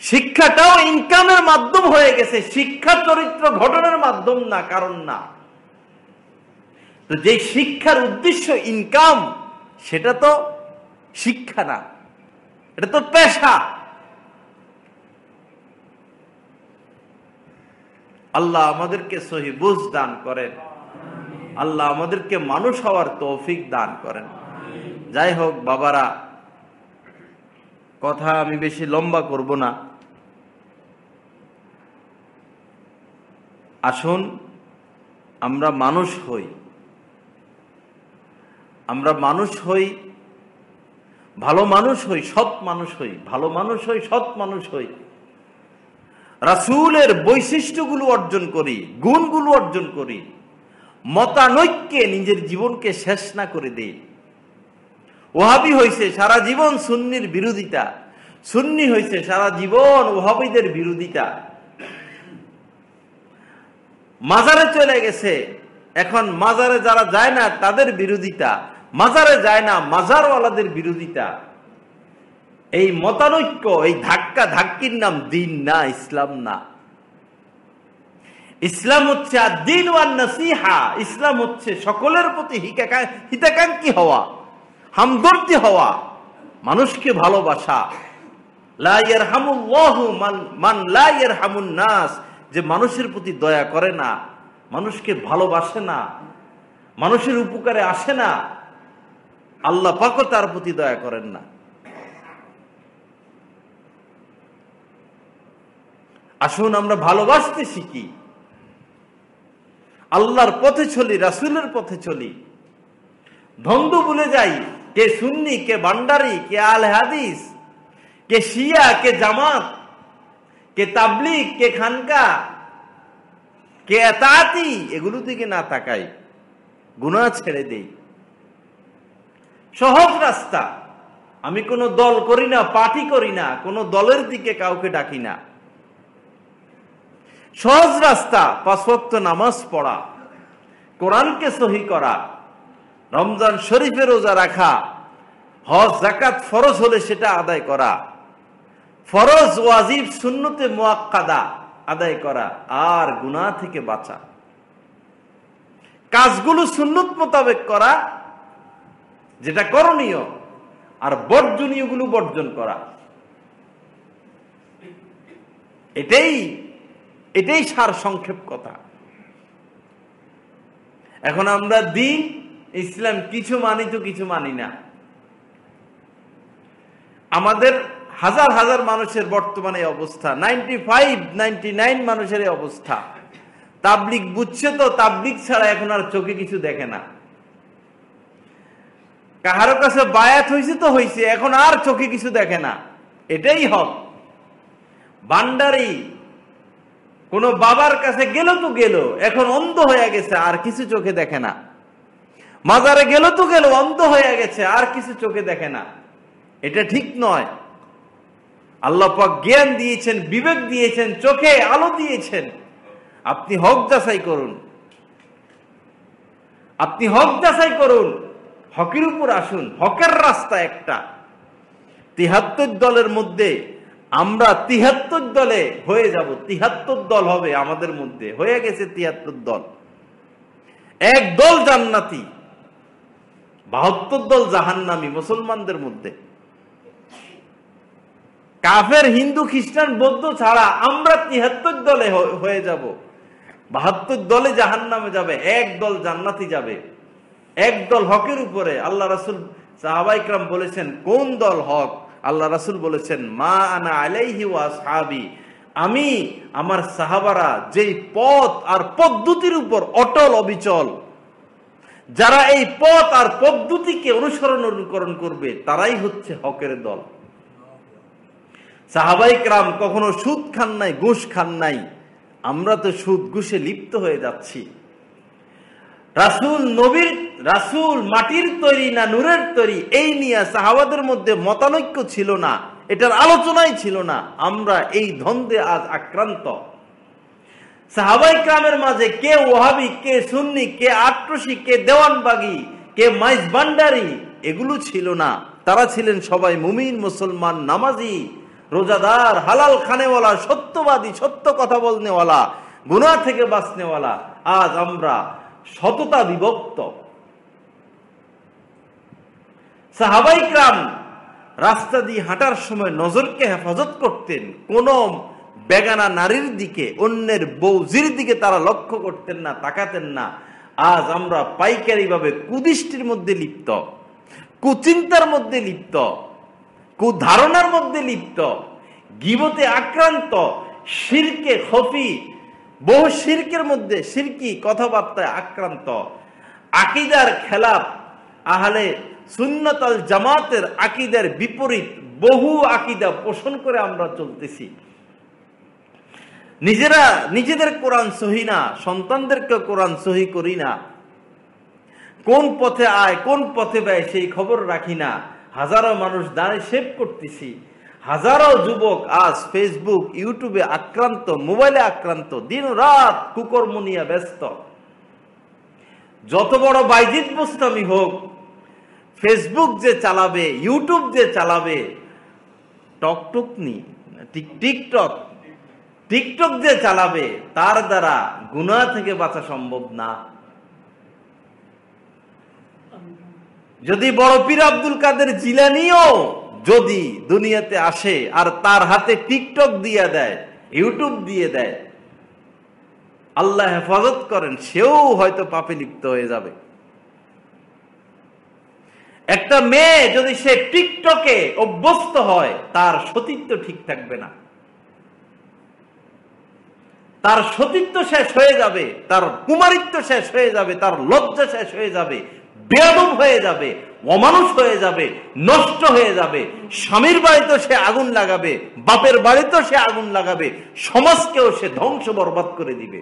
শিক্ষাটাও ইনকামের মাধ্যম হয়ে গেছে, শিক্ষা চরিত্র গঠনের মাধ্যম না, কারণ না। তো যে শিক্ষার উদ্দেশ্য ইনকাম, সেটা তো শিক্ষা না, এটা তো পেশা। আল্লাহ আমাদেরকে সহি বুঝ দান করেন, আল্লাহ আমাদেরকে মানুষ হওয়ার তৌফিক দান করেন। যাই হোক বাবারা, কথা আমি বেশি লম্বা করব না। আসুন আমরা মানুষ হই, আমরা মানুষ হই, ভালো মানুষ হই, সৎ মানুষ হই, ভালো মানুষ হই, সৎ মানুষ হই। রাসূলের বৈশিষ্ট্যগুলো অর্জন করি, গুণগুলো অর্জন করি, মতানৈক্যে নিজের জীবনকে শেষ না করে দেই। ওহাবি হইছে সারা জীবন সুন্নির বিরোধিতা, সুন্নি হইছে সারা জীবন ওহাবিদের বিরোধিতা। মাজারে চলে গেছে, এখন মাজারে যারা যায় না তাদের বিরোধিতা, মাজারে যায় না মাজারওয়ালাদের বিরোধিতা। এই মতানৈক্য, এই ধাক্কা ধাক্কির নাম দিন না, ইসলাম না। ইসলাম হচ্ছে আদ-দীন ওয়ান নাসিহা, ইসলাম হচ্ছে সকলের প্রতি হিতাকাঙ্ক্ষী হওয়া, হামদর্দি হওয়া, মানুষকে ভালোবাসা। লা ইয়ারহামুল্লাহু মান লা ইয়ারহামুন নাস, যে মানুষের প্রতি দয়া করে না, মানুষকে ভালোবাসে না, মানুষের উপকারে আসে না, আল্লাহ পাকও তার প্রতি দয়া করেন না। আসুন আমরা ভালোবাসতে শিখি, আল্লাহর পথে চলি, রাসূলের পথে চলি। দ্বন্দ্ব ভুলে যাই, কে সুন্নি, কে ভান্ডারি, কে আল হাদিস, কে শিয়া, কে জামাত, কে তাবলিগ, কে খানকা, কে এতাতি, এগুলো দিকে না তাকাই, গুনাহ ছেড়ে দেই। সহজ রাস্তা। আমি কোনো দল করি না, পার্টি করি না, কোনো দলের দিকে কাউকে ডাকি না। সহজ রাস্তা, 5 ওয়াক্ত নামাজ পড়া, কোরআনকে সহি করা, রমজান শরীফে রোজা রাখা, হজ যাকাত ফরজ হলে সেটা আদায় করা, ফরজ ওয়াজিব সুন্নতে মুআক্কাদা আদায় করা, আর গুনাহ থেকে বাঁচা। কাজগুলো সুন্নত মোতাবেক করা, যেটা করণীয়, আর বর্জনীয়গুলো বর্জন করা। এটাই সার সংক্ষেপ কথা। এখন আমরা দিন ইসলাম কিছু মানি তো কিছু মানি না। আমাদের হাজার হাজার মানুষের বর্তমানে অবস্থা, 95-99 মানুষের অবস্থা। তাবলিগ বুঝছে তো, তাবলিগ ছাড়া এখন আর চোখে কিছু দেখে না। কাহারো কাছে বায়াত হয়েছে তো হয়েছে, এখন আর চোখে কিছু দেখে না। এটাই হক। ভান্ডারি কোন বাবার কাছে গেল তো গেল, এখন অন্ধ হয়ে গেছে, আর কিছু চোখে দেখে না। মাজারে গেল তো গেল, অন্ধ হয়ে গেছে, আর কিছু চোখে দেখে না। এটা ঠিক নয়। আল্লাহ পাক জ্ঞান দিয়েছেন, বিবেক দিয়েছেন, চোখে আলো দিয়েছেন। আপনি হক যাচাই করুন, আপনি হক যাচাই করুন, হকের উপর আসুন। হকের রাস্তা একটা। ৭৩ দলের মধ্যে আমরা ৭৩ দলে হয়ে যাব। ৭৩ দল হবে আমাদের মধ্যে, হয়ে গেছে ৭৩ দল। এক দল জান্নাতি, ৭২ দল জাহান্নামী মুসলমানদের মধ্যে। কাফের, হিন্দু, খ্রিস্টান, বৌদ্ধ ছাড়া আমরা ৭৩ দলে হয়ে যাব। ৭২ দলে জাহান্নামে যাবে, এক দল জান্নাতি যাবে। এক দল হকের উপরে। আল্লাহ রাসূল, সাহাবায়ে কেরাম বলেছেন কোন দল হক? আল্লাহ রাসূল বলেছেন মা আনা আলাইহি ওয়া আসহাবি, আমি আমার সাহাবারা যেই পথ আর পদ্ধতির উপর অটল অবিচল, যারা এই পথ আর পদ্ধতিকে অনুকরণ করবে, তারাই হচ্ছে হকের দল। সাহাবায়ে কেরাম কখনো সুদ খান নাই, ঘুষ খান নাই। আমরা তো সুদ ঘুষে লিপ্ত হয়ে যাচ্ছি। রাসূল মাটির তৈরি না নূরের তৈরি, এই নিয়ে সাহাবাদের মধ্যে মতানৈক্য ছিল না, এটার আলোচনাই ছিল না। আমরা এই দ্বন্দ্বে আজ আক্রান্ত। সাহাবায়ে কেরামের মাঝে কে ওয়াহাবি, কে সুন্নি, কে আট্রসি, কে দেওয়ানবাগি, কে মাইজ ভান্ডারি, এগুলো ছিল না। তারা ছিলেন সবাই মুমিন, মুসলমান, নামাজি, রোজাদার, হালাল খানেওয়ালা, সত্যবাদী, সত্য কথা বলনেওয়ালা, গুনাহ থেকে বাঁচনেওয়ালা। আজ আমরা সততা বিভক্ত। সাহাবায়ে কেরাম রাস্তা দিয়ে হাঁটার সময় নজরকে হেফাজত করতেন। কোন বেগানা নারীর দিকে, অন্যের বউজির দিকে তারা লক্ষ্য করতেন না, তাকাতেন না। আজ আমরা পাইকারি ভাবে কুদৃষ্টির মধ্যে লিপ্ত, কুচিন্তার মধ্যে লিপ্ত, কুধারণার মধ্যে লিপ্ত, গীবতে আক্রান্ত, শিরকে খফি, বহু শিরকের মধ্যে শিরকি কথাবার্তায় আক্রান্ত, আকীদার খেলাফ, আহলে সুন্নাত আল জামাতের আকীদার বিপরীত বহু আকীদা পোষণ করে আমরা চলতেছি। নিজেদের কোরআন সহি না, সন্তানদেরকে কোরআন সহি করি না। কোন পথে আয়, কোন পথে ব্যয়, সেই খবর রাখি না। হাজারো মানুষ দাঁড়িয়ে সেভ করতেছি। হাজারো যুবক আজ ফেসবুক, ইউটিউবে আক্রান্ত, মোবাইলে আক্রান্ত, দিন রাত কুকর্ম নিয়ে ব্যস্ত। যত বড় বাইজিদ বোস্তামি হোক, ফেসবুক যে চালাবে, ইউটিউব যে চালাবে, টিকটক যে চালাবে, তার দ্বারা গুনাহ থেকে বাঁচা সম্ভব না। যদি বড় পীর আব্দুল কাদের জিলানীও যদি দুনিয়াতে আসে আর তার হাতে টিকটক দিয়ে দেয়, ইউটিউব দিয়ে দেয়, আল্লাহ হেফাজত করেন, সেও হয়তো পাপে লিপ্ত হয়ে যাবে। একটা মেয়ে যদি সে টিকটকে অভ্যস্ত হয়, তার সতীত্ব ঠিক থাকবে না। তার সতীত্ব শেষ হয়ে যাবে, তার কুমারিত্ব শেষ হয়ে যাবে, তার লজ্জা শেষ হয়ে যাবে, বেয়াদব হয়ে যাবে, অমানুষ হয়ে যাবে, নষ্ট হয়ে যাবে। স্বামীর বাড়িতেও সে আগুন লাগাবে, বাপের বাড়িতেও সে আগুন লাগাবে, সমাজকেও সে ধ্বংস বরবাদ করে দিবে।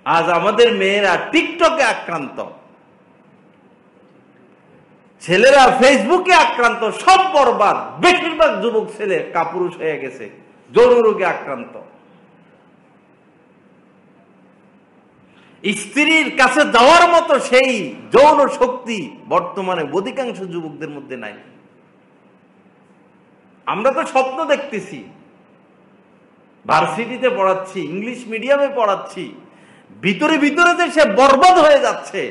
আজ আমাদের মেয়েরা টিকটকে আক্রান্ত, ছেলেরা ফেসবুকে আক্রান্ত, সব বরবাদ। বেশিরভাগ যুবক ছেলে কাপুরুষ হয়ে গেছে, যৌন রোগে আক্রান্ত। স্ত্রীর কাছে যাওয়ার মতো সেই যৌন শক্তি বর্তমানে অধিকাংশ যুবকদের মধ্যে নাই। আমরা তো স্বপ্ন দেখতেছি, ভার্সিটিতে পড়াচ্ছি, ইংলিশ মিডিয়ামে পড়াচ্ছি, ভিতরে ভিতরে যে সে বরবাদ হয়ে যাচ্ছে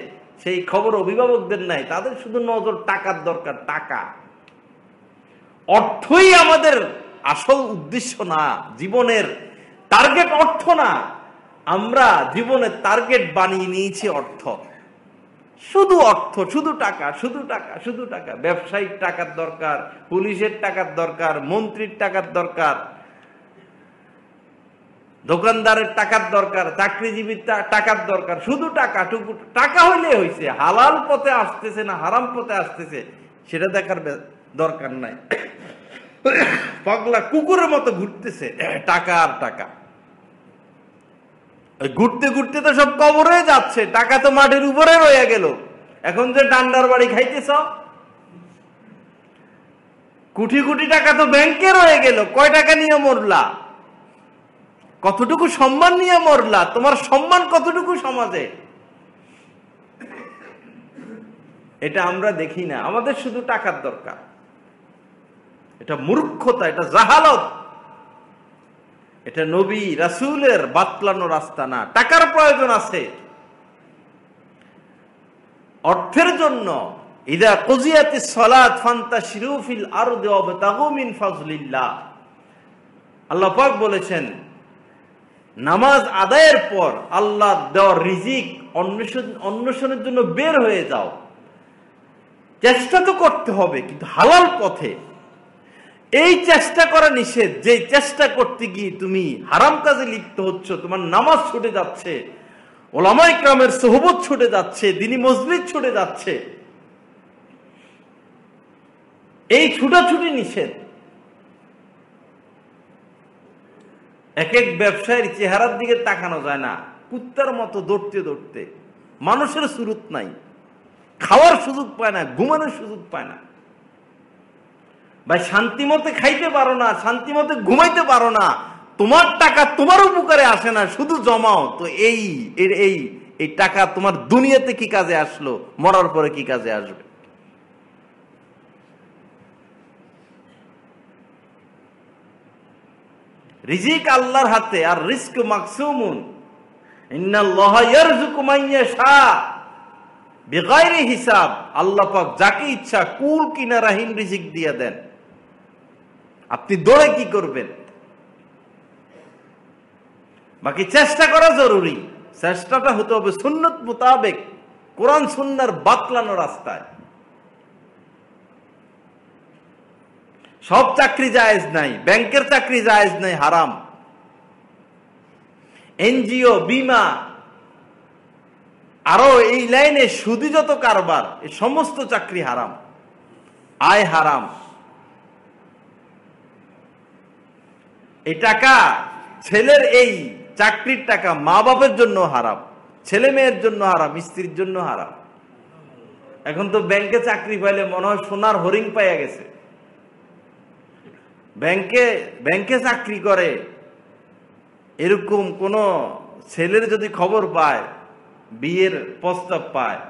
সেই খবর অভিভাবকদের নাই। তাদের শুধু নজর টাকার দরকার, টাকা। অর্থই আমাদের আসল উদ্দেশ্য না, জীবনের টার্গেট অর্থ না। আমরা জীবনের টার্গেট বানিয়ে নিয়েছি অর্থ, শুধু অর্থ, শুধু টাকা, শুধু টাকা, শুধু টাকা। ব্যবসায়িক টাকার দরকার, পুলিশের টাকার দরকার, মন্ত্রীর টাকার দরকার, দোকানদারের টাকার দরকার, চাকরিজীবীর টাকার দরকার, শুধু টাকা। টাকা হইলে হয়েছে। হালাল পথে আসতেছে না হারাম পথে আসতেছে সেটা দেখার দরকার নাই। পাগলা কুকুরের মতো ঘুরতেছে, টাকা আর টাকা। ঘুরতে ঘুরতে তো সব কবরে যাচ্ছে, টাকা তো মাটির উপরে রয়ে গেল। এখন যে ডান্ডার বাড়ি খাইতেছ, কোটি কোটি টাকা তো ব্যাংকে রয়ে গেল। কয় টাকা নিয়ে মরলা? কতটুকু সম্মান নিয়ে মরলা? তোমার সম্মান কতটুকু সমাজে? এটা আমরা দেখি না। আমাদের শুধু টাকার দরকার। এটা মূর্খতা, এটা জাহালত, এটা নবী রাসূলের বাতলানো রাস্তা না। টাকার প্রয়োজন আছে, অর্থের জন্য। ইদা কুজিয়াতিস সালাত ফান্তাশিরু ফিল আরদি ওয়াবতাগু মিন ফাজলিল্লাহ। আল্লাহ পাক বলেছেন, নামাজ আদায়ের পর আল্লাহ দেওয়া রিজিক অন্বেষণের জন্য বের হয়ে যাও। চেষ্টা তো করতে হবে, কিন্তু হালাল পথে। এই চেষ্টা করা নিষেধ। যে চেষ্টা করতে গিয়ে তুমি হারাম কাজে লিপ্ত হচ্ছ, তোমার নামাজ ছুটে যাচ্ছে, ওলামায়ে কেরামের সোহবত ছুটে যাচ্ছে, দ্বীনি মজলিস ছুটে যাচ্ছে, এই ছুটাছুটি নিষেধ। এক এক ব্যবসায়ীর চেহারার দিকে তাকানো যায় না, কুত্তার মতো দৌড়তে দৌড়তে। মানুষের সুরত নাই, খাওয়ার সুযোগ পায় না, ঘুমানোর সুযোগ পায় না। ভাই, শান্তি মতে খাইতে পারো না, শান্তি মতে ঘুমাইতে পারো না, তোমার টাকা তোমার উপকারে আসে না, শুধু জমাও। তো এই টাকা তোমার দুনিয়াতে কি কাজে আসলো, মরার পরে কি কাজে আসবে? রিজিক আল্লাহর হাতে, আর রিস্ক মাকসুমুন। ইন্নাল্লাহা ইয়ারযুকু মান ইয়াশা বিগাইরি হিসাব। আল্লাহ পাক যাকে ইচ্ছা কুল কিনারাহীন রিজিক দিয়ে দেন। আপনি দৌড়ে কি করবেন? বাকি চেষ্টা করা জরুরি। চেষ্টাটা হতে হবে সুন্নত মোতাবেক, কোরআন সুন্নাহর বাতলানো রাস্তায়। সব চাকরি জায়েজ নাই, ব্যাংকের চাকরি জায়েজ নাই, হারাম। এনজিও, বিমা, আরো এই লাইনে সুদি যত কারবার, এই সমস্ত চাকরি হারাম, আয় হারাম। এই টাকা, ছেলের এই চাকরির টাকা মা বাপের জন্য হারাম, ছেলে মেয়ের জন্য হারাম, স্ত্রীর জন্য হারাম। এখন তো ব্যাংকে চাকরি পাইলে মনে হয় সোনার হরিণ পাইয়া গেছে। ব্যাংকে চাকরি করে এরকম কোন ছেলের যদি খবর পায়, বিয়ের প্রস্তাব পায়,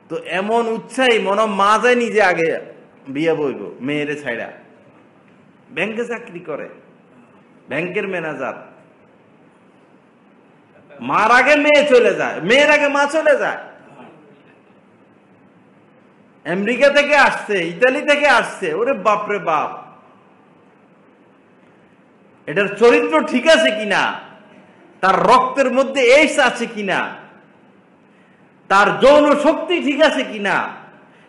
তো এমন উৎসাহী মনে মা যায় নিজে আগে বিয়ে বইব মেয়েরে ছাইড়া। ব্যাংকে চাকরি করে, ব্যাংকের ম্যানেজার। মার আগে মেয়ে চলে যায়, মেয়ের আগে মা চলে যায়। আমেরিকা থেকে আসছে, ইতালি থেকে আসছে, ওরে বাপরে বাপ। এটার চরিত্র ঠিক আছে কিনা, তার রক্তের মধ্যে এইস আছে কিনা, তার যৌন শক্তি ঠিক আছে কিনা,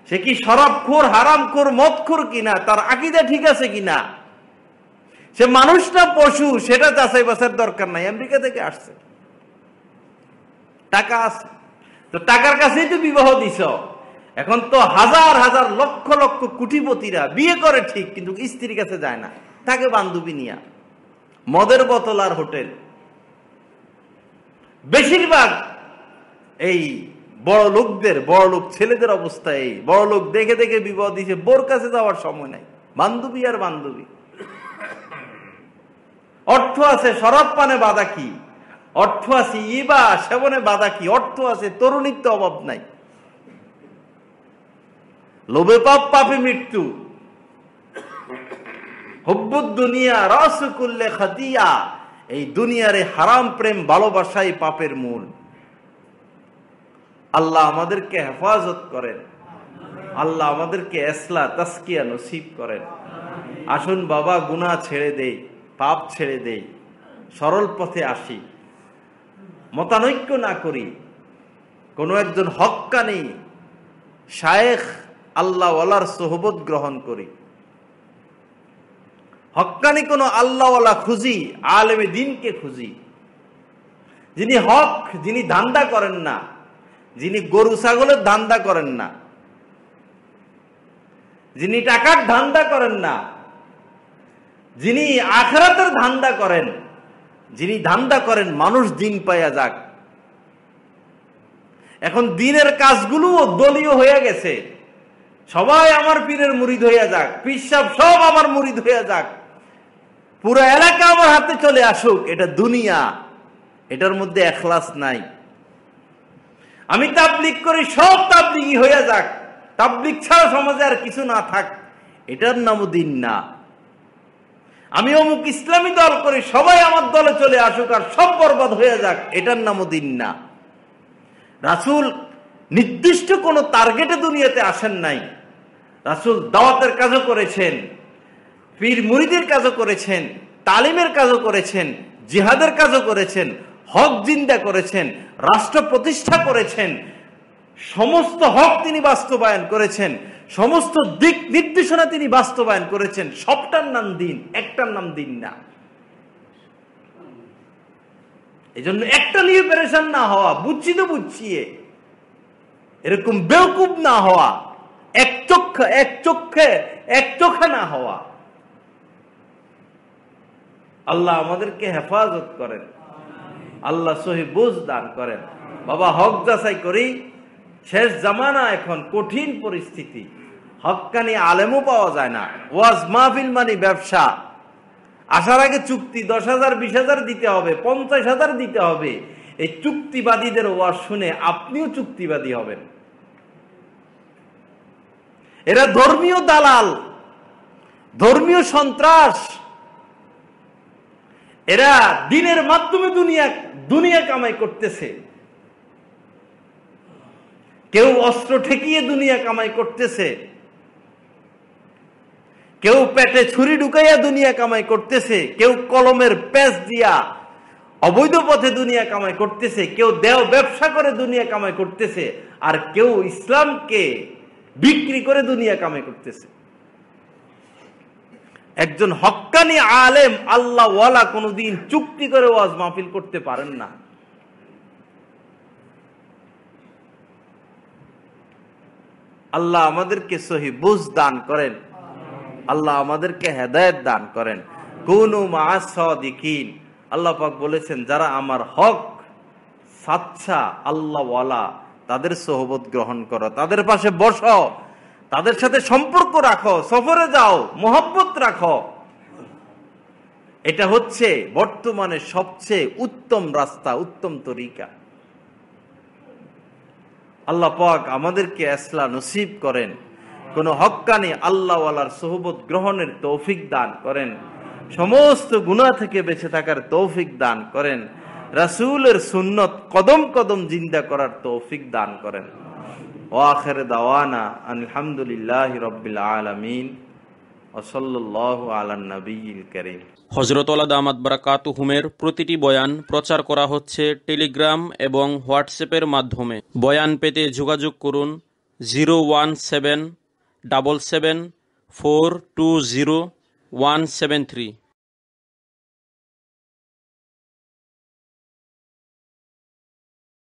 সে কি শরাবখোর, হারামখোর, মদখোর কিনা, তার আকীদা ঠিক আছে কিনা, সে মানুষ না পশু সেটা যাচাই বাছার দরকার নাই, আমেরিকা থেকে আসছে, টাকা আছে, তো টাকার কাছেই তো বিবাহ দিছ। এখন তো হাজার হাজার লক্ষ লক্ষ কোটিপতিরা বিয়ে করে ঠিক, কিন্তু স্ত্রীর কাছে যায় না, থাকে বান্ধবী নিয়া, মদের বোতল আর হোটেল। বেশিরভাগ এই বড় লোকদের, বড় লোক ছেলেদের অবস্থা এই, বড় লোক দেখে দেখে বিবাহ দিছে, বোর কাছে যাওয়ার সময় নাই, বান্ধবী আর বান্ধবী। অর্থ আছে, শরাব পানে বাধা কি? অর্থ আছে, ইবা সেবনে বাধা কি? অর্থ আছে, তরুণীর তো অভাব নাই। লোভে পাপ, পাপে মৃত্যু। হুব্বুদ দুনিয়া রাসকুল্লে খাতিয়া, এই দুনিয়ারে হারাম প্রেম ভালোবাসাই পাপের মূল। আল্লাহ আমাদেরকে হেফাজত করেন, আল্লাহ আমাদেরকে ইসলাহ তাসকিয়া নসিব করেন। আসুন বাবা, গুনাহ ছেড়ে দেই, পাপ ছেড়ে দেই, সরল পথে আসি, মতানৈক্য না করি, কোনো একজন হক্কানি শায়েখ আল্লাহ ওয়ালার সোহবত গ্রহণ করি, হক্কানি কোন আল্লাহওয়ালা খুঁজি, আলেমে দ্বীনকে খুঁজি, যিনি হক, যিনি ধান্দা করেন না, যিনি গরু ছাগলের ধান্দা করেন না, যিনি টাকার ধান্দা করেন না, যিনি আখিরাতের ধান্দা করেন, যিনি ধান্দা করেন মানুষ দিন পাইয়া যাক। এখন দিনের কাজগুলো দলীয় হয়ে গেছে, সবাই আমার পীরের মুরিদ হইয়া যাক, পীর সাহেব সব আমার মুরিদ হইয়া যাক, পুরো এলাকা আমার হাতে চলে আসুক, এটা দুনিয়া, এটার মধ্যে ইখলাস নাই। আমি তাবলীগ করি, সব তাবলীগী হইয়া যাক, তাবলীগ ছাড়া সমাজে আর কিছু না থাক, এটার নামও দিন না। আমি অমুক ইসলামী দল করি, সবাই আমার দলে চলে আসুক আর সব বরবাদ হয়ে যাক, এটার নামও দিন না। রাসূল নির্দিষ্ট কোনো টার্গেটে দুনিয়াতে আসেন নাই। রাসূল দাওয়াতের কাজও করেছেন, পীর মুরিদের কাজও করেছেন, তালিমের কাজও করেছেন, জিহাদের কাজও করেছেন, হক জিন্দা করেছেন, রাষ্ট্র প্রতিষ্ঠা করেছেন, সমস্ত হক তিনি বাস্তবায়ন করেছেন, সমস্ত দিক নির্দেশনা তিনি বাস্তবায়ন করেছেন। সবটার নাম দিন, একটার নাম দিন না। এই জন্য একটা নিয়ে পেরেশান না হওয়া, বুঝছি তো বুঝছিয়ে, এরকম বেওকুব না হওয়া, এক চোখে না হওয়া। আল্লাহ আমাদেরকে হেফাজত করেন, আল্লাহ সহি বুঝ দান করেন। বাবা, হক যাচাই করি, শেষ জামানা, এখন কঠিন পরিস্থিতি, হক্কানি আলেমও পাওয়া যায় না, ওয়াজ মাহফিল মানে ব্যবসা। আসার আগে চুক্তি 10,000 20,000 দিতে হবে, 50,000 দিতে হবে। এই চুক্তিবাদীদের ওয়াজ শুনে আপনিও চুক্তিবাদী হবেন। এরা ধর্মীয় দালাল, ধর্মীয় সন্ত্রাস, এরা দিনের মাধ্যমে দুনিয়া কামাই করতেছে। কেউ অস্ত্র ঠেকিয়ে দুনিয়া কামাই করতেছে, কেউ পেটে ছুরি ঢুকাইয়া দুনিয়া কামাই করতেছে, কেউ কলমের পেঁচ দিয়া অবৈধ পথে দুনিয়া কামাই করতেছে, কেউ দেহ ব্যবসা করে দুনিয়া কামাই করতেছে, আর কেউ ইসলামকে বিক্রি করে দুনিয়া কামাই করতেছে। একজন হক্কানি আলেম আল্লাহ ওয়ালা কোনদিন চুক্তি করে ওয়াজ মাহফিল করতে পারেন না। আল্লাহ আমাদেরকে সহি বুঝ দান করেন, আল্লাহ আমাদেরকে হেদায়েত দান করেন। কুনু মা'আস সাদিকিন, আল্লাহ পাক বলেছেন যারা আমার হক সাচ্চা আল্লাহ ওয়ালা, তাদের সোহবত গ্রহণ করো, তাদের পাশে বসো, তাদের সাথে সম্পর্ক রাখো, সফরে যাও, মোহাব্বত রাখো। এটা হচ্ছে বর্তমানে সবচেয়ে উত্তম রাস্তা, উত্তম তরিকা। আল্লাহ পাক আমাদেরকে ইসলাহ নসিব করেন, কোন হক্কানি আল্লাহ ওয়ালার সোহবত গ্রহণের তৌফিক দান করেন, সমস্ত গুনাহ থেকে বেঁচে থাকার তৌফিক দান করেন, রাসূলের সুন্নত কদম কদম জিন্দা করার তৌফিক দান করেন। ওয়া আখির দাওয়ানা আলহামদুলিল্লাহি রাব্বিল আলামিন ওয়া সাল্লাল্লাহু আলান নবিয়্যিল কারীম। হযরত ওয়ালা দামাত বারাকাতুহুমের প্রতিটি বয়ান প্রচার করা হচ্ছে টেলিগ্রাম এবং হোয়াটসঅ্যাপের মাধ্যমে। বয়ান পেতে যোগাযোগ করুন 01777420173।